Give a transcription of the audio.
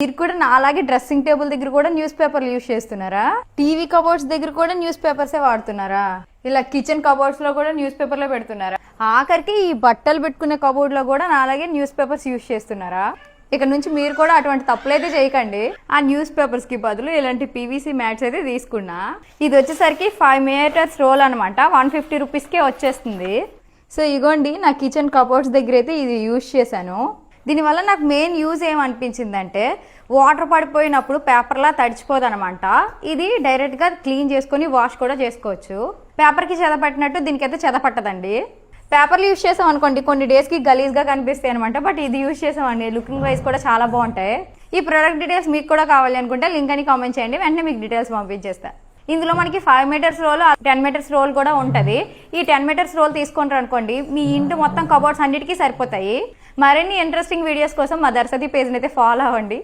మీరు కూడా నాలాగే డ్రెస్సింగ్ టేబుల్ దగ్గర కూడా న్యూస్ పేపర్లు యూజ్ చేస్తున్నారా? టీవీ కబోర్డ్స్ దగ్గర కూడా న్యూస్ పేపర్సే వాడుతున్నారా? ఇలా కిచెన్ కబోర్డ్స్ లో కూడా న్యూస్ పేపర్లే పెడుతున్నారా? ఆఖరికి ఈ బట్టలు పెట్టుకునే కబోర్డ్ లో కూడా నాలాగే న్యూస్ పేపర్స్ యూజ్ చేస్తున్నారా? ఇక నుంచి మీరు కూడా అటువంటి తప్పులైతే చేయకండి. ఆ న్యూస్ పేపర్స్ కి బదులు ఇలాంటి పీవీసీ మ్యాట్స్ అయితే తీసుకున్నా. ఇది వచ్చేసరికి 5 మీటర్స్ రోల్ అనమాట. 150 రూపీస్కే వచ్చేస్తుంది. సో ఇగోండి, నా కిచెన్ కబోర్డ్స్ దగ్గర అయితే ఇది యూజ్ చేశాను. దీనివల్ల నాకు మెయిన్ యూజ్ ఏమనిపించిందంటే, వాటర్ పడిపోయినప్పుడు పేపర్లా తడిచిపోదు అనమాట. ఇది డైరెక్ట్గా క్లీన్ చేసుకొని వాష్ కూడా చేసుకోవచ్చు. పేపర్కి చెద పట్టినట్టు దీనికైతే చెద పట్టదండి. పేపర్లు యూజ్ చేసాం అనుకోండి, కొన్ని డేస్కి గలీజ్గా కనిపిస్తాయి అనమాట. బట్ ఇది యూజ్ చేసామండి, లుకింగ్ వైజ్ కూడా చాలా బాగుంటాయి. ఈ ప్రోడక్ట్ డీటెయిల్స్ మీకు కూడా కావాలి అనుకుంటే లింక్ అని కామెంట్ చేయండి, వెంటనే మీకు డీటెయిల్స్ పంపించేస్తా. ఇందులో మనకి 5 మీటర్స్ రోల్, 10 మీటర్స్ రోల్ కూడా ఉంటుంది. ఈ 10 మీటర్స్ రోల్ తీసుకుంటారు అనుకోండి, మీ ఇంటి మొత్తం కబోర్డ్స్ అన్నిటికీ సరిపోతాయి. మరిన్ని ఇంట్రెస్టింగ్ వీడియోస్ కోసం మా దర్శతి పేజ్ని అయితే ఫాలో అవ్వండి.